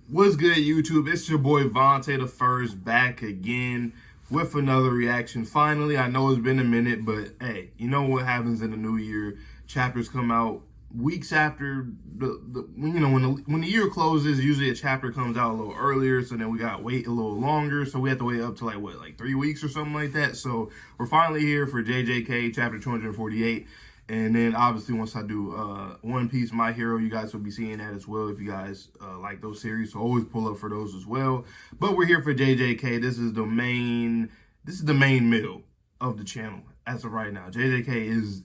What's good, YouTube? It's your boy Vontae the First back again with another reaction. Finally, I know it's been a minute, but hey, you know what happens in the new year? Chapters come out weeks after when the year closes. Usually a chapter comes out a little earlier, so then we got to wait a little longer. So we have to wait up to like 3 weeks or something like that. So we're finally here for JJK chapter 248. And then obviously once I do One Piece, My Hero, you guys will be seeing that as well if you guys like those series. So always pull up for those as well. But we're here for JJK. This is the main meal of the channel as of right now. JJK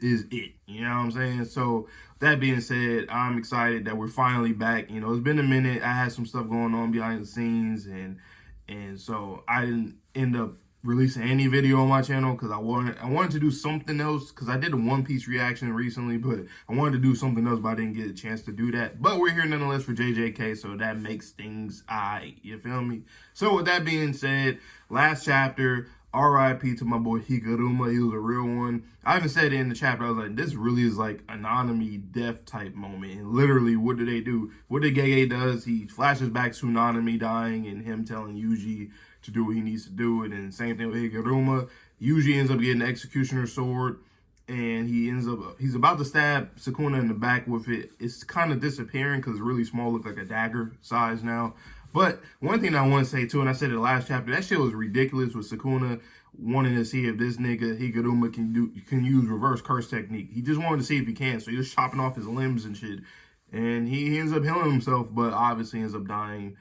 is it. You know what I'm saying? So that being said, I'm excited that we're finally back. You know, it's been a minute. I had some stuff going on behind the scenes, and so I didn't end up releasing any video on my channel because I wanted to do something else, because I did a One Piece reaction recently, but I wanted to do something else, but I didn't get a chance to do that. But we're here nonetheless for JJK, so that makes things aight, you feel me? So with that being said, last chapter, RIP to my boy Hikaruma. He was a real one. I even said it in the chapter, I was like, this really is like an Nanami death type moment. And literally, what do they do? What the Gege does, he flashes back to Nanami dying and him telling Yuji to do what he needs to do. And then same thing with Hikaruma. Yuji ends up getting the Executioner's sword, and he's about to stab Sukuna in the back with it. It's kind of disappearing because it's really small, looks like a dagger size now. But one thing I want to say too, and I said it last chapter, that shit was ridiculous with Sukuna wanting to see if this nigga Hikaruma can use reverse curse technique. He just wanted to see if he can, so he was chopping off his limbs and shit, and he ends up healing himself, but obviously ends up dying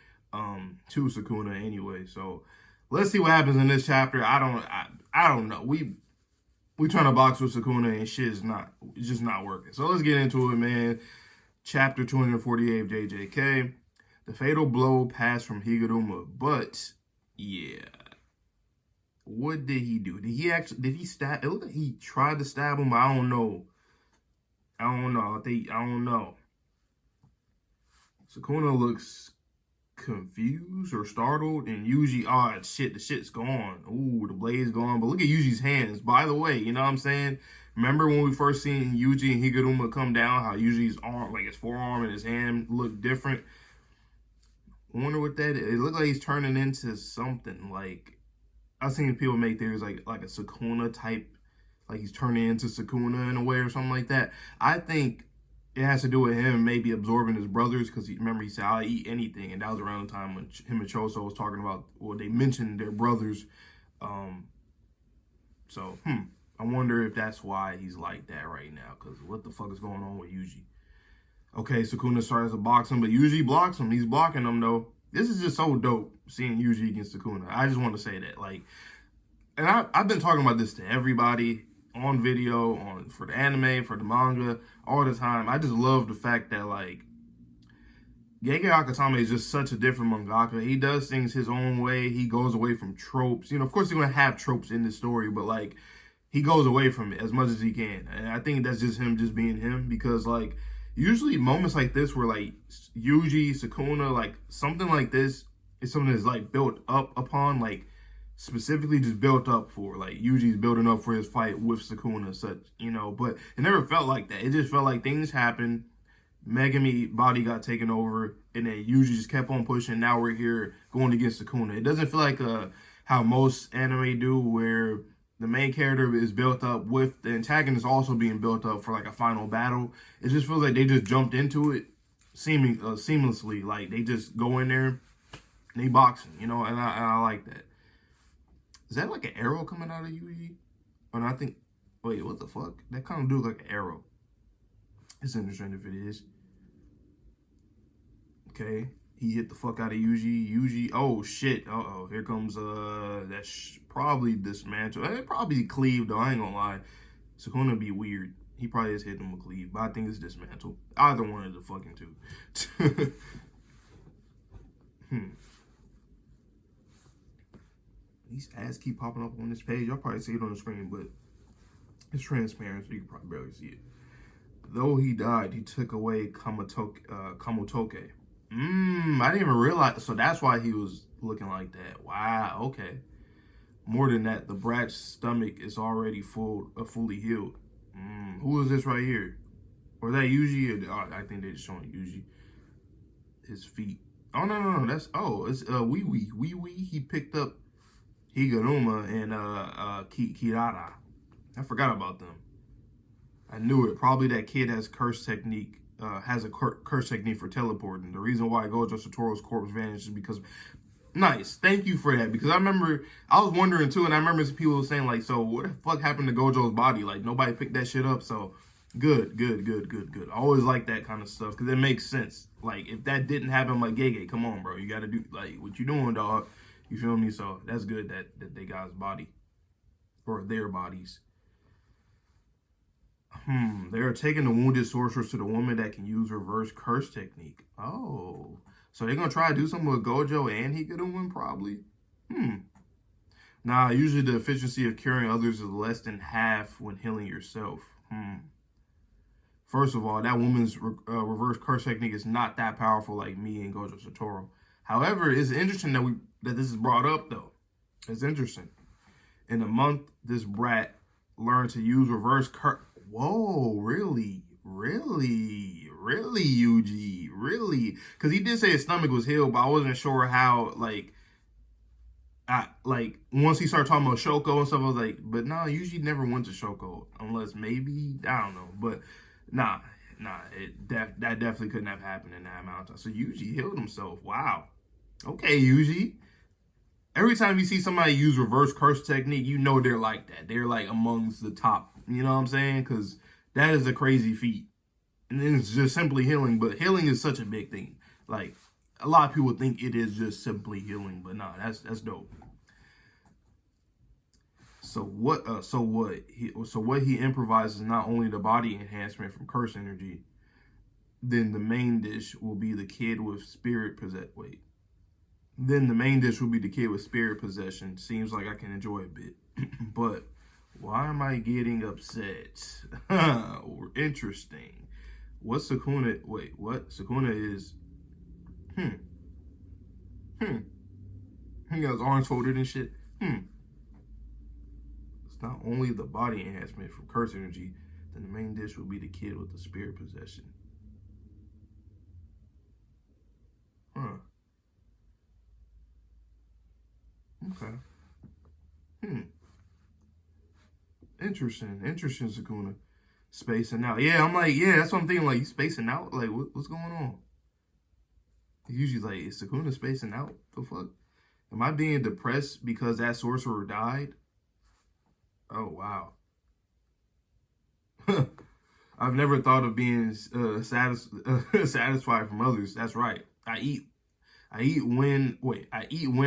to Sukuna anyway. So let's see what happens in this chapter. I don't know. We trying to box with Sukuna and shit it's just not working. So let's get into it, man. Chapter 248 of JJK. The fatal blow passed from Hikaruma, but yeah. What did he do? Did he stab? It looked like he tried to stab him, but I don't know. I don't know. Sukuna looks confused or startled, and Yuji, oh shit, the shit's gone. Ooh, the blade's gone. But look at Yuji's hands. By the way, you know what I'm saying? Remember when we first seen Yuji and Hikaruma come down, how Yuji's arm, like his forearm and his hand looked different? I wonder what that is. It looked like he's turning into something. Like, I've seen people make theories like a Sukuna type, like he's turning into Sukuna in a way or something like that. I think it has to do with him maybe absorbing his brothers, because remember he said, I'll eat anything. And that was around the time when him and Choso was talking about, or they mentioned their brothers. So, I wonder if that's why he's like that right now, because what the fuck is going on with Yuji? Okay, Sukuna starts to box him, but Yuji blocks him. He's blocking him, though. This is just so dope, seeing Yuji against Sukuna. I just want to say that. Like, and I've been talking about this to everybody on video, for the anime, for the manga, all the time. I just love the fact that, like, Gege Akutami is just such a different mangaka. He does things his own way. He goes away from tropes. You know, of course, he's going to have tropes in this story, but, like, he goes away from it as much as he can. And I think that's just him just being him, because, like, usually moments like this where, like, Yuji, Sukuna, like, something like this is something that's, like, built up upon, like, specifically just built up for. Like, Yuji's building up for his fight with Sukuna, such, you know. But it never felt like that. It just felt like things happened, Megami body got taken over, and then Yuji just kept on pushing. Now we're here going against Sukuna. It doesn't feel like how most anime do, where the main character is built up with the antagonist also being built up for like a final battle. It just feels like they just jumped into it seamlessly. Like, they just go in there and they boxing, you know, and I like that. Is that like an arrow coming out of Yuji? And I think, wait, what the fuck? That kind of looks like an arrow. It's interesting if it is. Okay, he hit the fuck out of Yuji. Oh shit. Uh-oh, here comes that's probably dismantled. It probably cleaved though, I ain't gonna lie. Sukuna be weird. He probably is hitting him with cleave, but I think it's dismantled. Either one of the fucking two. These ads keep popping up on this page. Y'all probably see it on the screen, but it's transparent, so you can probably barely see it. Though he died, he took away Kamotoke. I didn't even realize. So that's why he was looking like that. Wow, okay. More than that, the brat's stomach is already fully healed. Who is this right here? Or is that Yuji? I think they're just showing Yuji. His feet. Oh no, that's it's Wee. He picked up Higuruma and Kirara. I forgot about them. I knew it. Probably that kid has curse technique. Has a curse technique for teleporting. The reason why Gojo Satoru's corpse vanished is because. Nice, thank you for that. Because I was wondering too, and I remember people saying like, so what the fuck happened to Gojo's body? Like nobody picked that shit up. So good. I always like that kind of stuff because it makes sense. Like if that didn't happen, like Gege, come on, bro, you got to do like what you doing, dog. You feel me? So that's good that they got his body or their bodies. They are taking the wounded sorceress to the woman that can use reverse curse technique. Oh. So they're gonna try to do something with Gojo and Hikaruman, probably? Nah, usually the efficiency of curing others is less than half when healing yourself. First of all, that woman's reverse curse technique is not that powerful like me and Gojo Satoru. However, it's interesting that this is brought up, though. It's interesting. In a month, this brat learned to use reverse curse. Whoa, really, Yuji, really? Because he did say his stomach was healed, but I wasn't sure how. Like once he started talking about Shoko and stuff, I was like, but nah, Yuji never went to Shoko unless maybe I don't know, but nah, that definitely couldn't have happened in that amount of time. So Yuji healed himself. Wow. Okay, Yuji. Every time you see somebody use reverse curse technique, you know they're like that. They're like amongst the top. You know what I'm saying? Because that is a crazy feat. And then it's just simply healing. But healing is such a big thing. Like, a lot of people think it is just simply healing. But nah, that's dope. So what he improvises is not only the body enhancement from curse energy, then the main dish will be the kid with spirit possession. Then the main dish will be the kid with spirit possession. Seems like I can enjoy a bit. But why am I getting upset? Interesting. What Sukuna? Wait, what Sukuna is? He got his arms folded and shit. It's not only the body enhancement from curse energy. Then the main dish will be the kid with the spirit possession. Okay. Interesting, Sukuna. Spacing out. Yeah, I'm like, yeah, that's what I'm thinking. Like, you spacing out? Like, what's going on? Usually, like, is Sukuna spacing out? The fuck? Am I being depressed because that sorcerer died? Oh, wow. I've never thought of being satisfied from others. That's right. I eat when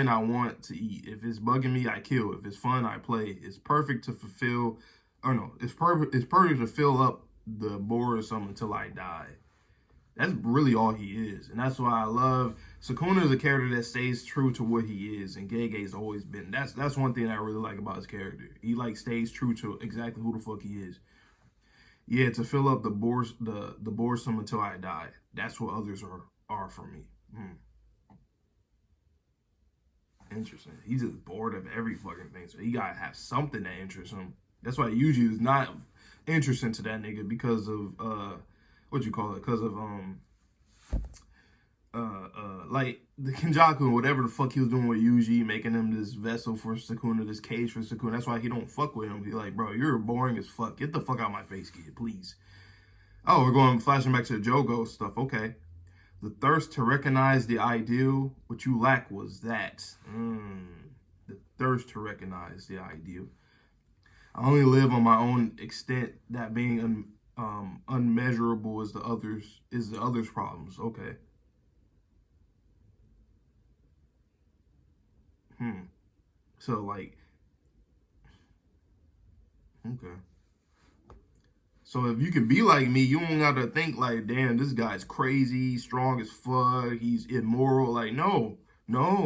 I want to eat. If it's bugging me, I kill. If it's fun, I play. It's perfect to fulfill, or no, it's perfect to fill up the boredom until I die. That's really all he is. And that's why I love Sukuna is a character that stays true to what he is, and Gege's always been. That's one thing I really like about his character. He like stays true to exactly who the fuck he is. Yeah, to fill up the boresome until I die. That's what others are for me. Interesting. He's just bored of every fucking thing. So he gotta have something that interests him. That's why Yuji is not interesting to that nigga because of what you call it? Because of like the Kenjaku, whatever the fuck he was doing with Yuji, making him this vessel for Sukuna, this cage for Sukuna. That's why he don't fuck with him. He like, bro, you're boring as fuck. Get the fuck out of my face, kid, please. Oh, we're going flashing back to the Jogo stuff. Okay. The thirst to recognize the ideal, what you lack was that. The thirst to recognize the ideal. I only live on my own extent. That being unmeasurable is the others' problems. Okay. So like, okay. So if you can be like me, you don't gotta think like, damn, this guy's crazy, strong as fuck, he's immoral. Like, no,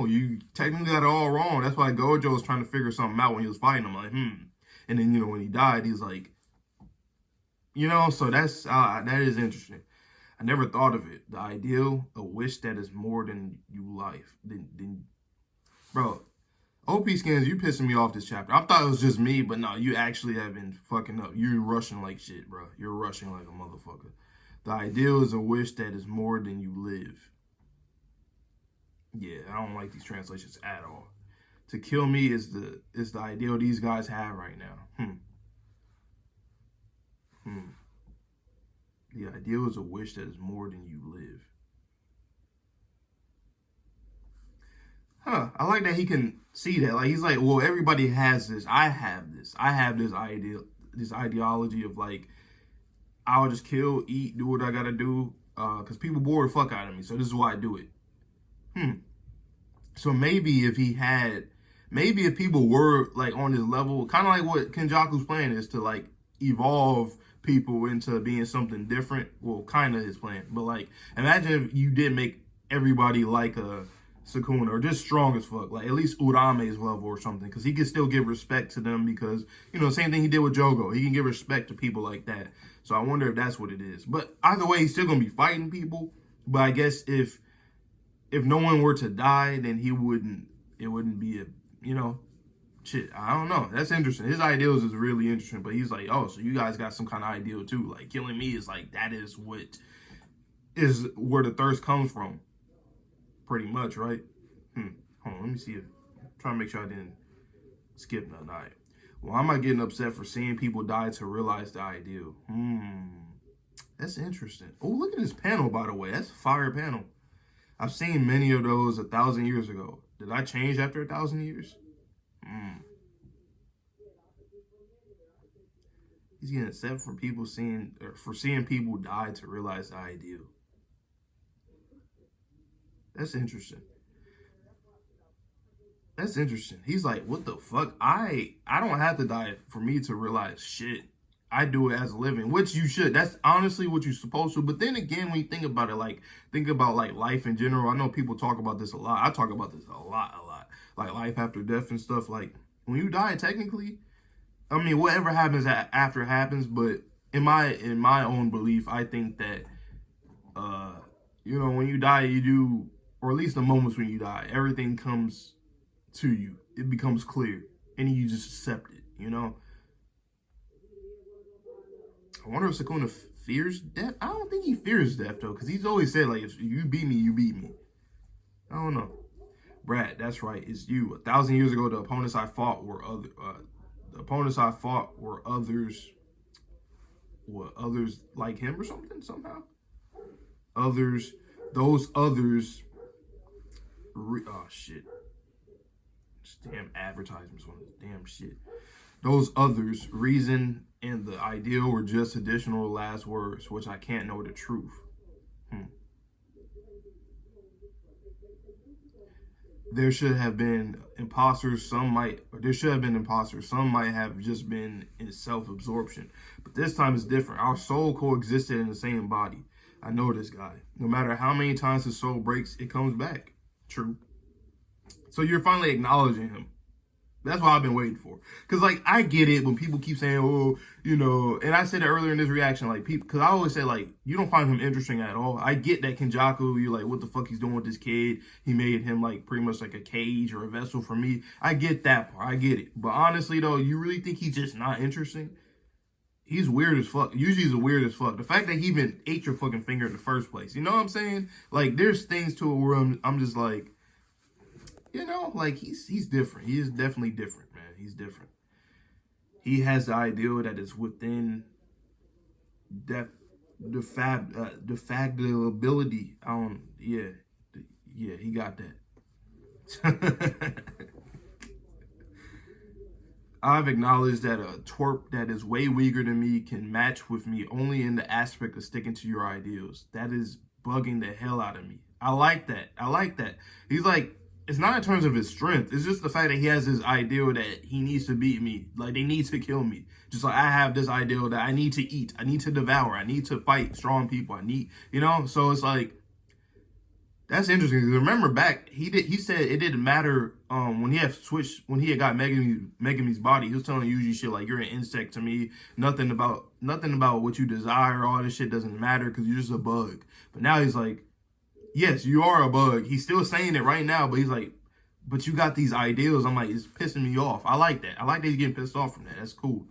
you technically got it all wrong. That's why Gojo was trying to figure something out when he was fighting him. Like, and then when he died, he's like, So that is interesting. I never thought of it. The ideal, a wish that is more than you life. Bro. OP Skins, you pissing me off this chapter. I thought it was just me, but no, you actually have been fucking up. You're rushing like shit, bro. You're rushing like a motherfucker. The ideal is a wish that is more than you live. Yeah, I don't like these translations at all. To kill me is the ideal these guys have right now. Hmm. The ideal is a wish that is more than you live. Huh. I like that he can see that. Like he's like, well, everybody has this. I have this. I have this this ideology of like, I'll just kill, eat, do what I gotta do. Cause people bore the fuck out of me. So this is why I do it. Hmm. So maybe if he had, maybe if people were like on his level, kind of like what Kenjaku's plan is to like evolve people into being something different. Well, kind of his plan, but like imagine if you did make everybody like a Sukuna or just strong as fuck, like at least Urame's level or something, because he can still give respect to them because same thing he did with Jogo. He can give respect to people like that. So I wonder if that's what it is. But either way, he's still gonna be fighting people. But I guess if no one were to die, then he wouldn't. It wouldn't be a shit. I don't know. That's interesting. His ideals is really interesting. But he's like, oh, so you guys got some kind of ideal too? Like killing me is like that is where the thirst comes from. Pretty much, right? Hold on, let me see it. Trying to make sure I didn't skip nothing. All right. Well, I'm not getting upset for seeing people die to realize the ideal. That's interesting. Oh, look at this panel, by the way. That's a fire panel. I've seen many of those 1,000 years ago. Did I change after 1,000 years? He's getting upset for seeing people die to realize the ideal. That's interesting. That's interesting. He's like, what the fuck? I don't have to die for me to realize shit. I do it as a living, which you should. That's honestly what you're supposed to. But then again, when you think about it, like think about like life in general. I know people talk about this a lot. I talk about this a lot. Like life after death and stuff. Like when you die, technically, I mean, whatever happens after happens. But in my own belief, I think that when you die, you do, or at least the moments when you die, everything comes to you. It becomes clear, and you just accept it. I wonder if Sukuna fears death. I don't think he fears death though, because he's always said like, if you beat me, you beat me. I don't know. Brad, that's right. It's you. 1,000 years ago, the opponents I fought were others. What, others like him or something somehow? Those others. Oh shit. This damn advertisements on this damn shit. Those others, reason and the ideal were just additional last words, which I can't know the truth. There should have been imposters. There should have been imposters. Some might have just been in self-absorption. But this time it's different. Our soul coexisted in the same body. I know this guy. No matter how many times his soul breaks, it comes back. True. So you're finally acknowledging him. That's what I've been waiting for. Because, like, I get it when people keep saying, oh, and I said it earlier in this reaction, like, people, because I always say, like, you don't find him interesting at all. I get that Kenjaku, you're like, what the fuck he's doing with this kid? He made him, like, pretty much like a cage or a vessel for me. I get that part. I get it. But honestly, though, you really think he's just not interesting? He's weird as fuck. Usually he's weird as fuck. The fact that he even ate your fucking finger in the first place. You know what I'm saying? Like, there's things to it where I'm just like, like he's different. He is definitely different, man. He's different. He has the ideal that is within that the faggability. He got that. I've acknowledged that a twerp that is way weaker than me can match with me only in the aspect of sticking to your ideals. That is bugging the hell out of me. I like that. He's like, it's not in terms of his strength. It's just the fact that he has this ideal that he needs to beat me. Like, they need to kill me. Just like I have this ideal that I need to eat. I need to devour. I need to fight strong people. I need, So it's like, that's interesting. Remember back, he said it didn't matter when he had got Megumi's body. He was telling Yuji shit like, you're an insect to me. Nothing about what you desire. All this shit doesn't matter because you're just a bug. But now he's like, yes, you are a bug. He's still saying it right now, but he's like, but you got these ideals. I'm like, it's pissing me off. I like that. I like that he's getting pissed off from that. That's cool.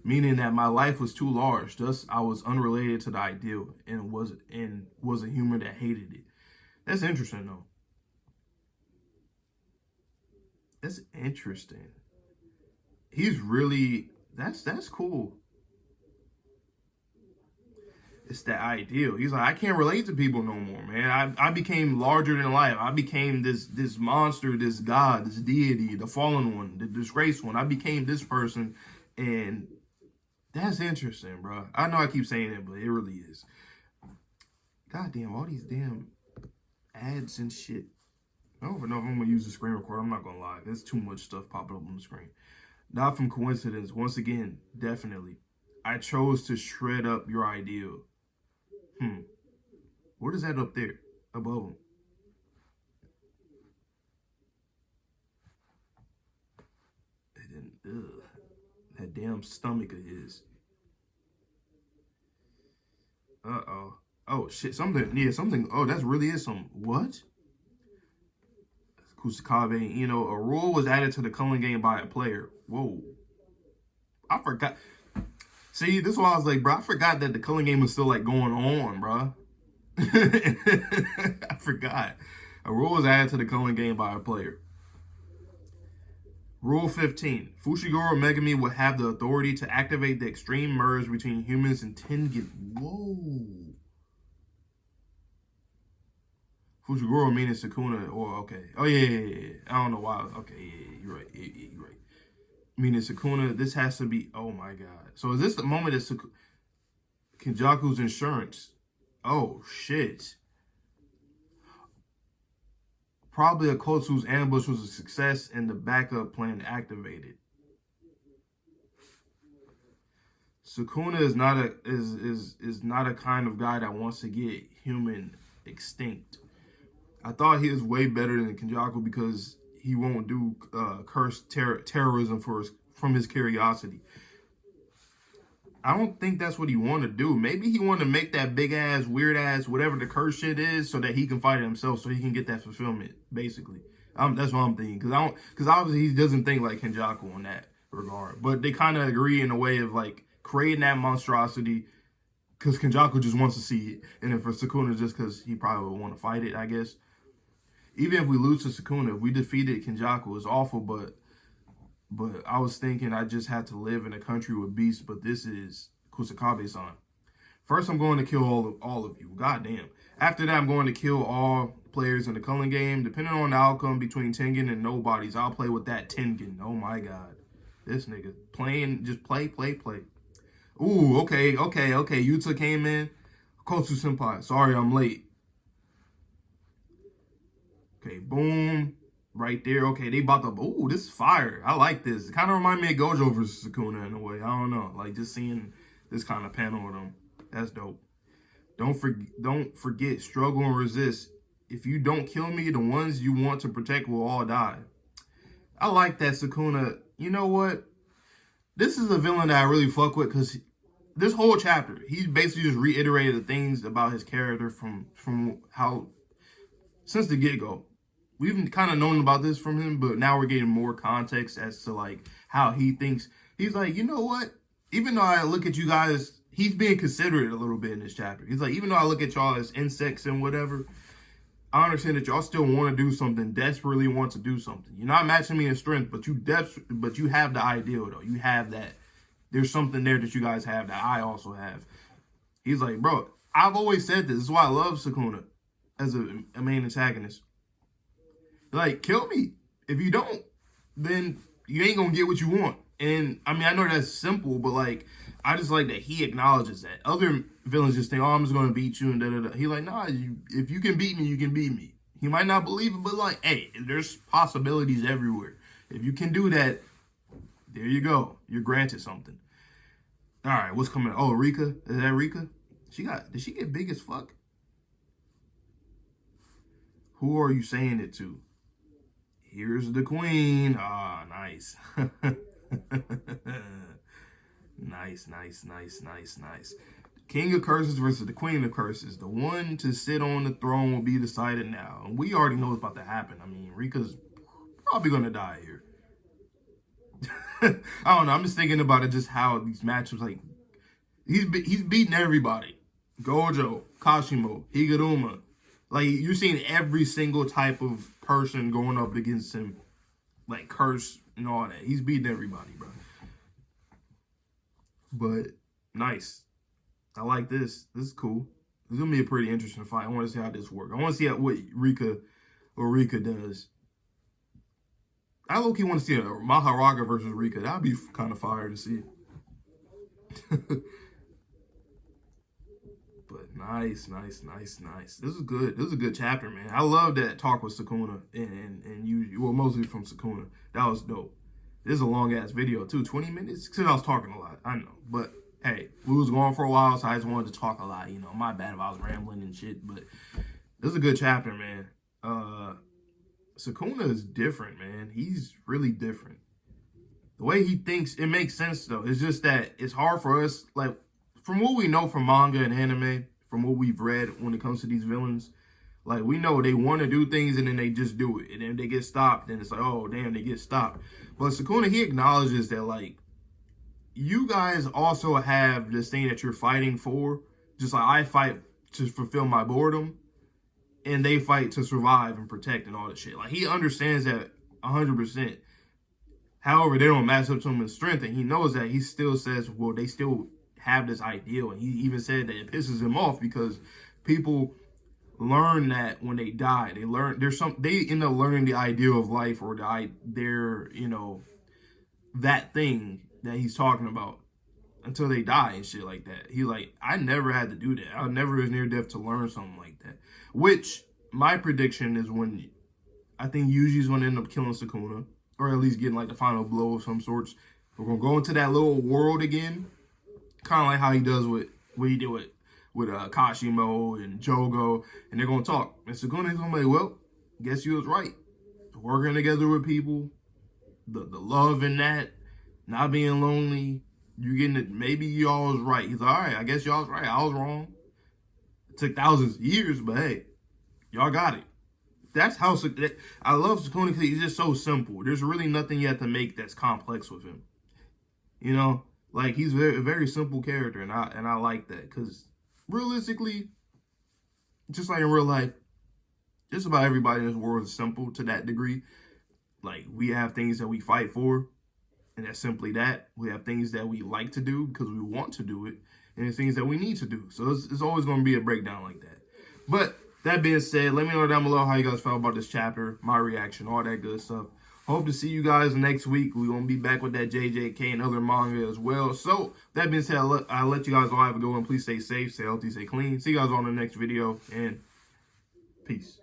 Meaning that my life was too large. Thus, I was unrelated to the ideal and was a human that hated it. That's interesting, though. That's interesting. He's really that's cool. It's that ideal. He's like, I can't relate to people no more, man. I became larger than life. I became this monster, this god, this deity, the fallen one, the disgraced one. I became this person, and that's interesting, bro. I know I keep saying it, but it really is. God damn, all these damn ads and shit. I don't even know if I'm gonna use the screen recorder. I'm not gonna lie. There's too much stuff popping up on the screen. Not from coincidence. Once again, definitely. I chose to shred up your ideal. What is that up there above him? And then, that damn stomach of his. Uh-oh. Oh, shit. Something. Yeah, something. Oh, that really is something. What? Kusakabe, you know, a rule was added to the culling game by a player. Whoa. I forgot. See, this is why I was like, bro, I forgot that the culling game was still, like, going on, bro. I forgot. A rule was added to the culling game by a player. Rule 15. Fushiguro Megami will have the authority to activate the extreme merge between humans and Tengen. Whoa. Fushiguro meaning Sukuna. Oh, okay. Oh, yeah. I don't know why. Okay, yeah, you're right. Yeah, you're right. Meaning Sukuna, this has to be... Oh, my God. So is this the moment that Kenjaku's insurance? Oh, shit. Probably Akotsu's ambush was a success and the backup plan activated. Sukuna is not a kind of guy that wants to get human extinct. I thought he was way better than Kenjaku because he won't do cursed terrorism from his curiosity. I don't think that's what he wanted to do. Maybe he wanted to make that big ass, weird ass, whatever the curse shit is, so that he can fight it himself, so he can get that fulfillment. Basically, that's what I'm thinking. Because obviously he doesn't think like Kenjaku in that regard. But they kind of agree in a way of like creating that monstrosity. Because Kenjaku just wants to see it, and then for Sukuna, just because he probably would want to fight it, I guess. Even if we lose to Sukuna, if we defeated Kenjaku, it's awful, but I was thinking I just had to live in a country with beasts, but this is Kusakabe-san. First, I'm going to kill all of you. Goddamn. After that, I'm going to kill all players in the culling game. Depending on the outcome between Tengen and nobodies, I'll play with that Tengen. Oh my God. This nigga playing, just play. Ooh, okay. Yuta came in. Kotsu-senpai. Sorry, I'm late. Okay, boom. Right there. Okay, they about to... Ooh, this is fire. I like this. It kind of remind me of Gojo versus Sukuna in a way. I don't know. Like, just seeing this kind of panel with them. That's dope. Don't forget, struggle and resist. If you don't kill me, the ones you want to protect will all die. I like that Sukuna. You know what? This is a villain that I really fuck with because this whole chapter, he basically just reiterated the things about his character from how... Since the get-go. We've kind of known about this from him, but now we're getting more context as to, like, how he thinks. He's like, you know what? Even though I look at you guys, he's being considerate a little bit in this chapter. He's like, even though I look at y'all as insects and whatever, I understand that y'all still want to do something, desperately want to do something. You're not matching me in strength, but you have the ideal, though. You have that. There's something there that you guys have that I also have. He's like, bro, I've always said this. This is why I love Sukuna as a main antagonist. Like, kill me. If you don't, then you ain't gonna get what you want. And, I mean, I know that's simple, but, like, I just like that he acknowledges that. Other villains just think, oh, I'm just gonna beat you and da-da-da. He's like, nah, if you can beat me, you can beat me. He might not believe it, but, like, hey, there's possibilities everywhere. If you can do that, there you go. You're granted something. All right, what's coming? Oh, Rika. Is that Rika? Did she get big as fuck? Who are you saying it to? Here's the queen. Ah, nice. Nice. King of Curses versus the Queen of Curses. The one to sit on the throne will be decided now. And we already know what's about to happen. I mean, Rika's probably going to die here. I don't know. I'm just thinking about it, just how these matchups, like, he's beating everybody. Gojo, Kashimo, Higuruma. Like, you're seeing every single type of person going up against him. like curse and all that. He's beating everybody, bro. But nice. I like this. This is cool. It's gonna be a pretty interesting fight. I want to see how this works. I want to see what Rika does. I low-key want to see a Maharaga versus Rika. That'd be kind of fire to see. But nice. This is good. This is a good chapter, man. I love that talk with Sukuna and Yuji. Well, mostly from Sukuna. That was dope. This is a long-ass video, too. 20 minutes? Because I was talking a lot. I know. But, hey, we was going for a while, so I just wanted to talk a lot. You know, my bad if I was rambling and shit. But this is a good chapter, man. Sukuna is different, man. He's really different. The way he thinks, it makes sense, though. It's just that it's hard for us, like, from what we know from manga and anime, from what we've read when it comes to these villains, like, we know they want to do things and then they just do it. And then they get stopped, and it's like, oh, damn, they get stopped. But Sukuna, he acknowledges that, like, you guys also have this thing that you're fighting for, just like I fight to fulfill my boredom, and they fight to survive and protect and all that shit. Like, he understands that 100%. However, they don't match up to him in strength, and he knows that. He still says, well, they still have this ideal, and he even said that it pisses him off because people learn that when they die, they end up learning the ideal of life, or their that thing that he's talking about until they die and shit like that. He like, I never had to do that. I never was near death to learn something like that. Which my prediction is when I think Yuji's gonna end up killing Sukuna, or at least getting like the final blow of some sorts. We're gonna go into that little world again, kind of like how he does with what he did with Kashimo and Jogo, and they're gonna talk. And Sukuna's gonna be like, well, guess you was right. Working together with people, the love in that, not being lonely, you getting it. Maybe y'all was right. He's like, all right, I guess y'all was right. I was wrong. It took thousands of years, but hey, y'all got it. That's how I love Sukuna, because he's just so simple. There's really nothing you have to make that's complex with him. You know, like, he's a very simple character, and I like that, because realistically, just like in real life, just about everybody in this world is simple to that degree. Like, we have things that we fight for, and that's simply that. We have things that we like to do because we want to do it, and there's things that we need to do. So it's always going to be a breakdown like that. But that being said, let me know down below how you guys felt about this chapter, my reaction, all that good stuff. Hope to see you guys next week. We're going to be back with that JJK and other manga as well. So, that being said, I'll let you guys all have a good one. Please stay safe, stay healthy, stay clean. See you guys on the next video, and peace.